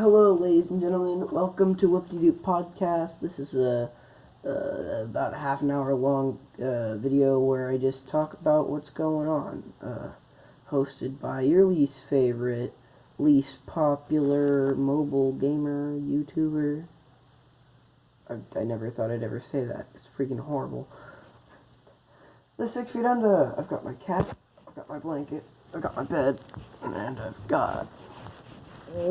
Hello, ladies and gentlemen. Welcome to Woopdeedoop Podcast. This is about a half an hour long video where I just talk about what's going on. Hosted by your least favorite, least popular mobile gamer YouTuber. I never thought I'd ever say that. It's freaking horrible. The 6 feet under. I've got my cat. I've got my blanket. I've got my bed. And I've got a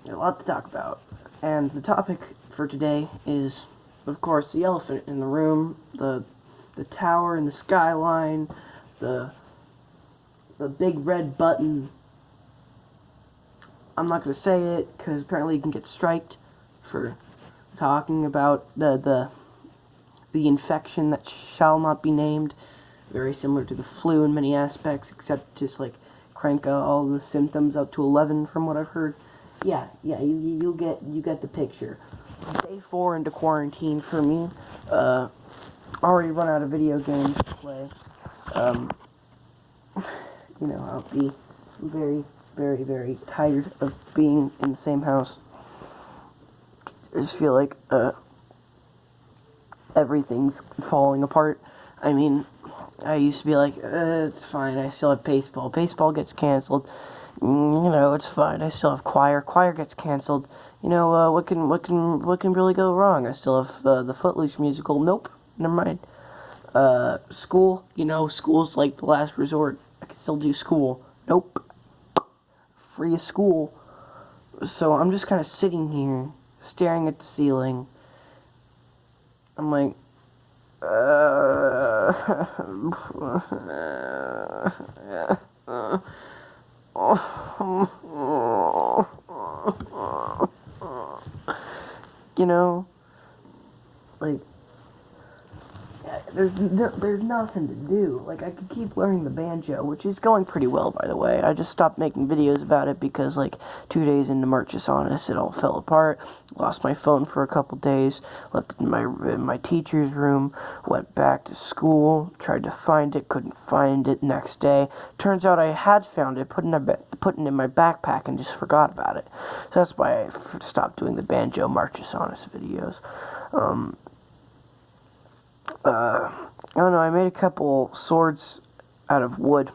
lot to talk about. And the topic for today is, of course, the elephant in the room, the tower in the skyline, the big red button. I'm not going to say it because apparently you can get striked for talking about the infection that shall not be named. Very similar to the flu in many aspects, except just like crank all the symptoms up to 11 from what I've heard. Yeah, you get the picture. Day 4 into quarantine for me. Already run out of video games to play. I'll be very, very, very tired of being in the same house. I just feel like everything's falling apart. I mean, I used to be like, it's fine, I still have baseball. Baseball gets canceled. It's fine, I still have choir. Choir gets canceled. What can really go wrong? I still have the Footloose musical. Nope, never mind. School, school's like the last resort. I can still do school. Nope. Free of school. So I'm just kind of sitting here, staring at the ceiling. I'm like, there's nothing to do. Like, I could keep learning the banjo, which is going pretty well, by the way. I just stopped making videos about it because, 2 days into March's Honest, it all fell apart. Lost my phone for a couple days, left it in my teacher's room, went back to school, tried to find it, couldn't find it. Next day, turns out I had found it, put it in my backpack, and just forgot about it. So that's why I stopped doing the banjo March's Honest videos. I don't know, I made a couple swords out of wood.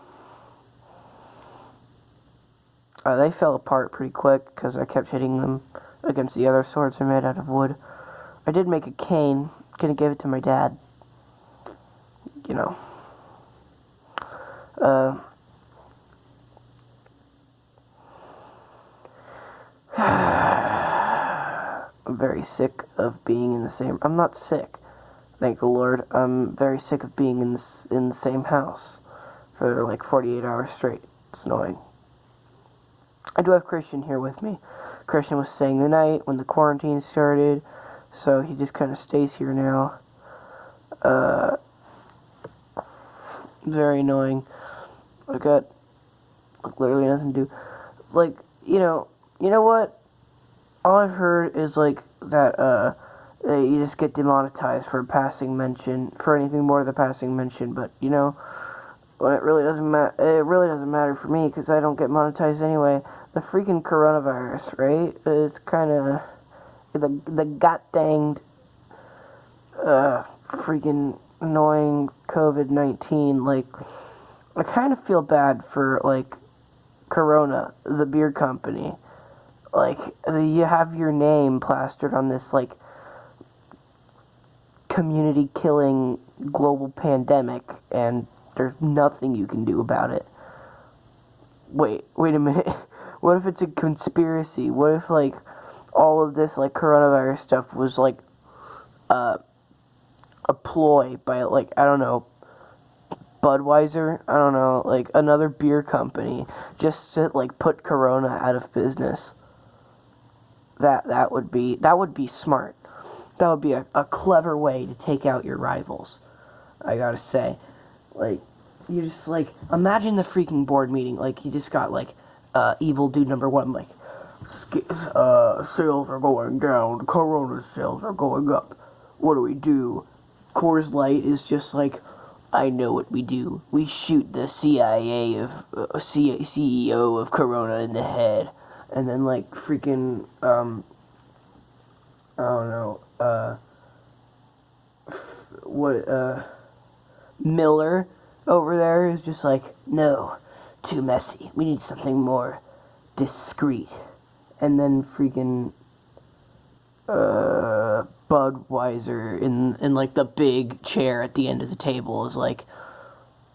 They fell apart pretty quick because I kept hitting them against the other swords I made out of wood. I did make a cane. Gonna give it to my dad. I'm very sick of being in the same... I'm not sick. Thank the Lord. I'm very sick of being in the same house for 48 hours straight. It's annoying. I do have Christian here with me. Christian was staying the night when the quarantine started, so he just kind of stays here now. Very annoying. I got literally nothing to do. You know what? All I've heard is that you just get demonetized for a passing mention, for anything more than a passing mention, but, when it really doesn't matter for me, because I don't get monetized anyway. The freaking coronavirus, right? It's kind of, the god-danged, freaking annoying COVID-19, I kind of feel bad for, Corona, the beer company. You have your name plastered on this, community-killing global pandemic, and there's nothing you can do about it. Wait a minute. What if it's a conspiracy? What if, all of this, coronavirus stuff was, a ploy by, I don't know, Budweiser? I don't know, another beer company, just to, put Corona out of business. That would be smart. That would be a clever way to take out your rivals, I gotta say. You just, imagine the freaking board meeting. You just got, evil dude number 1, sales are going down, Corona sales are going up. What do we do? Coors Light is just I know what we do. We shoot the CIA CEO of Corona in the head. and then like freaking I don't know, Miller over there is just like, no, too messy. We need something more discreet. And then freaking Budweiser in like the big chair at the end of the table is like,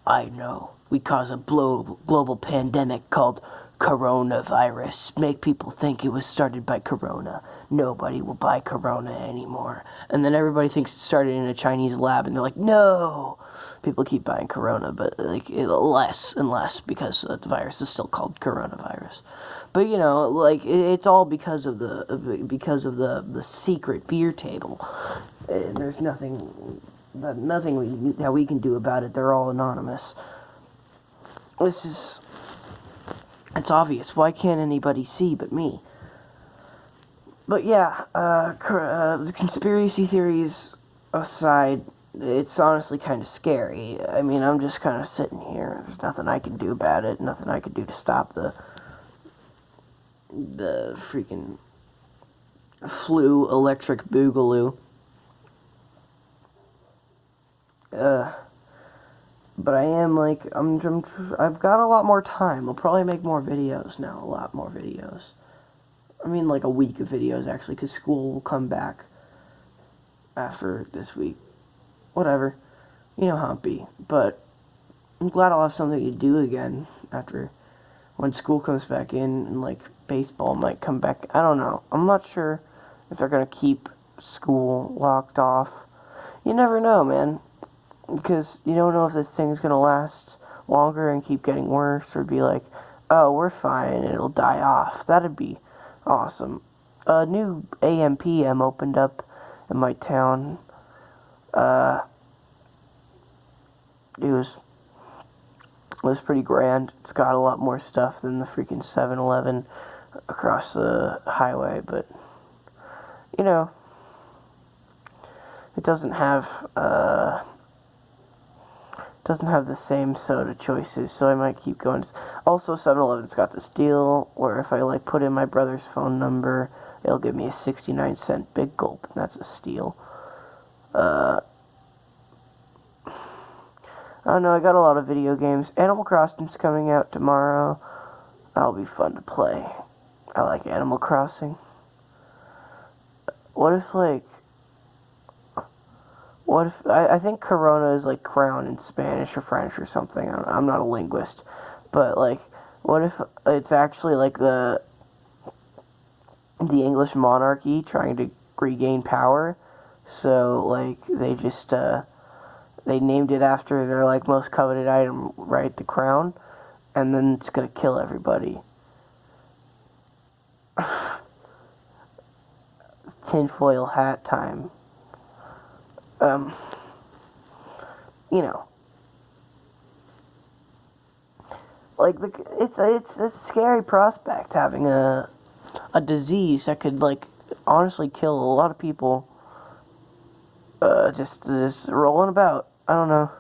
I know, we cause a global pandemic called coronavirus. Make people think it was started by Corona. Nobody will buy Corona anymore. And then everybody thinks it started in a Chinese lab, and they're like, no! People keep buying Corona, but like less and less because the virus is still called coronavirus. But you know, like it's all because of the secret beer table, and there's nothing that we can do about it. They're all anonymous. It's obvious. Why can't anybody see but me? But yeah, the conspiracy theories aside, it's honestly kind of scary. I mean, I'm just kind of sitting here. There's nothing I can do about it. Nothing I can do to stop the freaking flu electric boogaloo. But I am like, I've got a lot more time. I'll probably make more videos now, a lot more videos. I mean, like a week of videos, actually, because school will come back after this week. Whatever. You know how it be. But I'm glad I'll have something to do again after when school comes back in, and like baseball might come back. I don't know. I'm not sure if they're going to keep school locked off. You never know, man. Because you don't know if this thing's going to last longer and keep getting worse, or be like, oh, we're fine, and it'll die off. That'd be awesome. A new AM/PM opened up in my town. It was pretty grand. It's got a lot more stuff than the freaking 7-Eleven across the highway, but, you know, it doesn't have the same soda choices, so I might keep going. Also, 7-Eleven's got this deal where if I like put in my brother's phone number, it'll give me a 69-cent Big Gulp, and that's a steal. I don't know, I got a lot of video games. Animal Crossing's coming out tomorrow. That'll be fun to play. I like Animal Crossing. What if I think Corona is like crown in Spanish or French or something. I'm not a linguist. But like, what if it's actually like the English monarchy trying to regain power? So like they just they named it after their like most coveted item, right? The crown, and then it's gonna kill everybody. Tinfoil hat time. You know, like it's a scary prospect having a disease that could like honestly kill a lot of people. Just rolling about. I don't know.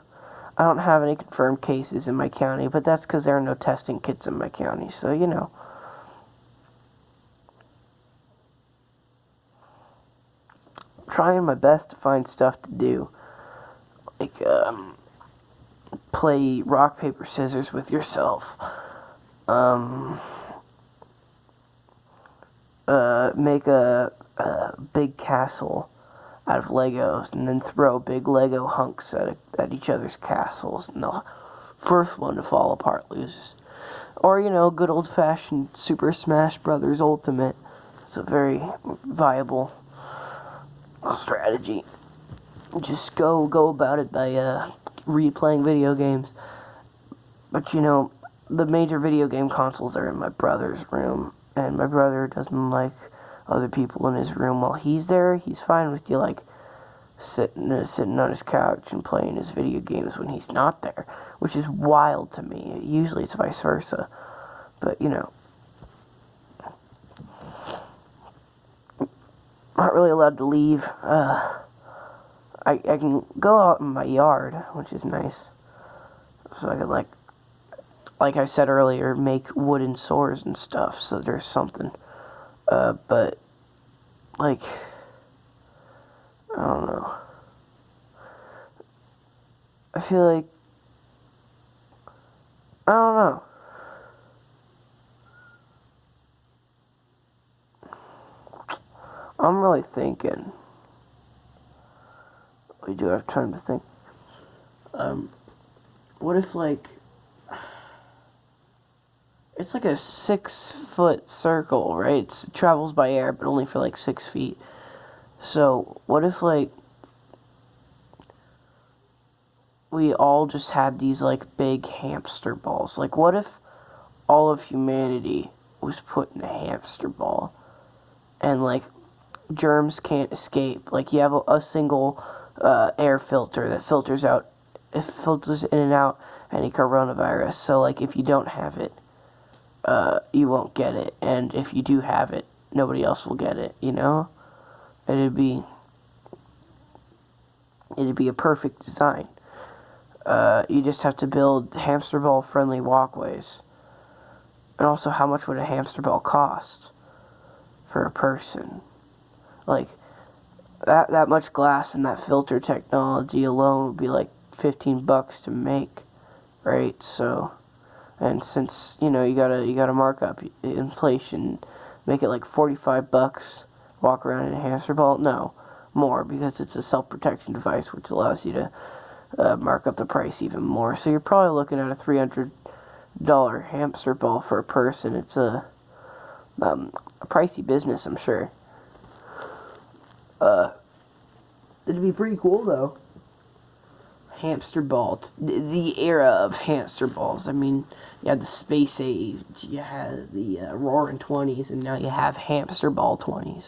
I don't have any confirmed cases in my county, but that's because there are no testing kits in my county. So you know. Trying my best to find stuff to do, like play rock paper scissors with yourself, make a big castle out of Legos, and then throw big Lego hunks at each other's castles, and the first one to fall apart loses. Or you know, good old fashioned Super Smash Brothers Ultimate. It's a very viable strategy. Just go about it by replaying video games. But you know, the major video game consoles are in my brother's room, and my brother doesn't like other people in his room while he's there. He's fine with you like sitting on his couch and playing his video games when he's not there, which is wild to me. Usually it's vice versa, but you know, not really allowed to leave. I can go out in my yard, which is nice. So I can like like I said earlier, make wooden swords and stuff, so there's something. But, like, I don't know. I feel like, I don't know. I'm really thinking. We do have time to think. What if, like, it's like a 6-foot circle, right? It travels by air, but only for like 6 feet. So, what if, like, we all just had these, like, big hamster balls? Like, what if all of humanity was put in a hamster ball? And, like, germs can't escape. Like, you have a single air filter that filters in and out any coronavirus. So, like, if you don't have it, you won't get it. And if you do have it, nobody else will get it, you know? It'd be a perfect design. You just have to build hamster ball friendly walkways. And also, how much would a hamster ball cost for a person? Like, that much glass and that filter technology alone would be like $15 to make, right? So, and since, you know, you gotta mark up inflation, make it like $45, walk around in a hamster ball? No, more, because it's a self-protection device, which allows you to mark up the price even more. So you're probably looking at a $300 hamster ball for a person. It's a pricey business, I'm sure. It'd be pretty cool, though. Hamster ball. The era of hamster balls. I mean, you had the Space Age, you had the Roaring 20s, and now you have hamster ball 20s.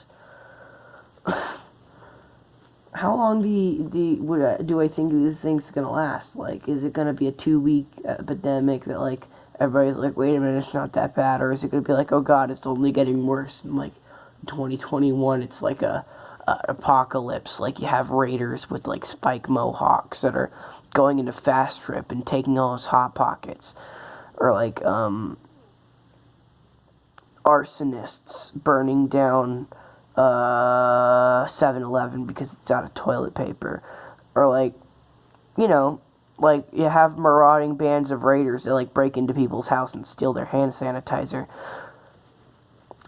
How long do I think this thing's gonna last? Like, is it gonna be a 2-week epidemic that, like, everybody's like, wait a minute, it's not that bad? Or is it gonna be like, oh god, it's only getting worse, and, like, 2021, it's like a apocalypse? Like, you have raiders with, like, spike mohawks that are going into Fast Trip and taking all those Hot Pockets. Or, like, arsonists burning down 7-Eleven because it's out of toilet paper. Or, like, you know, like, you have marauding bands of raiders that, like, break into people's house and steal their hand sanitizer.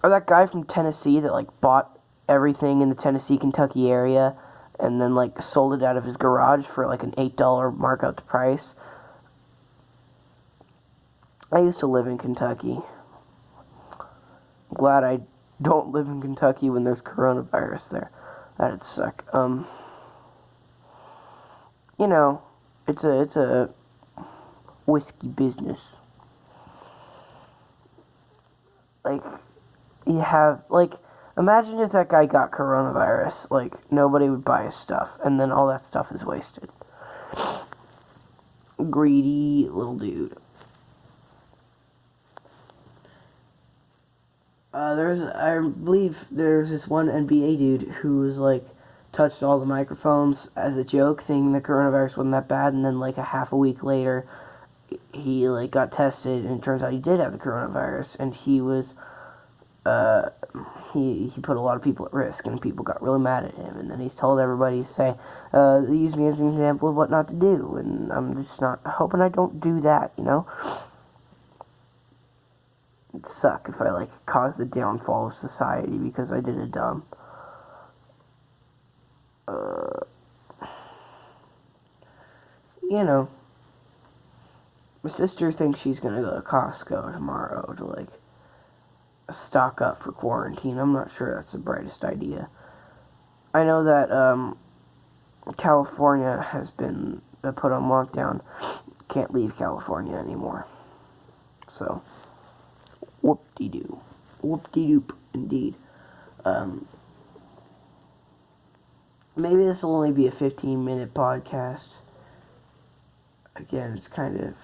Or that guy from Tennessee that, like, bought everything in the Tennessee-Kentucky area and then, like, sold it out of his garage for, like, an $8 markup price. I used to live in Kentucky. I'm glad I don't live in Kentucky when there's coronavirus there. That'd suck. You know, it's a whiskey business. Like, you have, like, imagine if that guy got coronavirus. Like, nobody would buy his stuff, and then all that stuff is wasted. Greedy little dude. I believe there's this one NBA dude who was, like, touched all the microphones as a joke, thinking the coronavirus wasn't that bad, and then, like, a half a week later, he, like, got tested, and it turns out he did have the coronavirus, and he was, he put a lot of people at risk, and people got really mad at him, and then he's told everybody to say, use me as an example of what not to do, and I'm just not hoping I don't do that, you know? It'd suck if I, like, caused the downfall of society because I did a dumb. You know, my sister thinks she's gonna go to Costco tomorrow to, like, stock up for quarantine. I'm not sure that's the brightest idea. I know that, California has been put on lockdown. Can't leave California anymore. So, whoop-de-doo. Whoop-de-doop, indeed. Maybe this will only be a 15-minute podcast. Again, it's kind of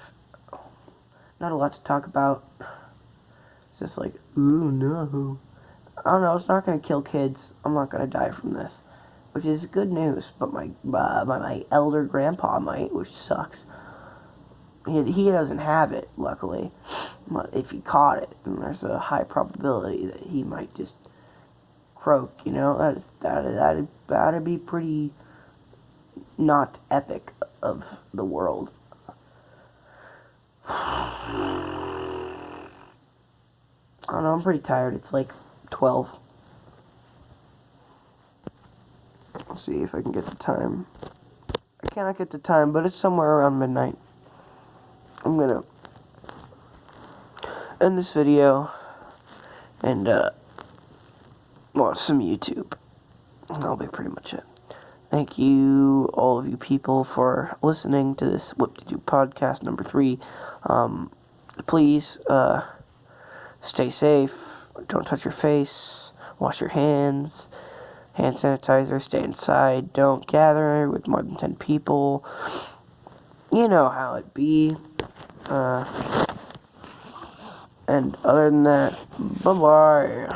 not a lot to talk about. It's just like, ooh, no. I don't know, it's not going to kill kids. I'm not going to die from this, which is good news, but my elder grandpa might, which sucks. He doesn't have it, luckily. But if he caught it, then there's a high probability that he might just croak, you know? That'd be pretty not epic of the world. I don't know, I'm pretty tired. It's like 12. Let's see if I can get the time. I cannot get the time, but it's somewhere around midnight. I'm gonna end this video and watch some YouTube. That'll be pretty much it. Thank you, all of you people, for listening to this Woopdeedoop Podcast number 3. Please, stay safe. Don't touch your face. Wash your hands. Hand sanitizer. Stay inside. Don't gather with more than 10 people. You know how it be. And other than that, bye-bye.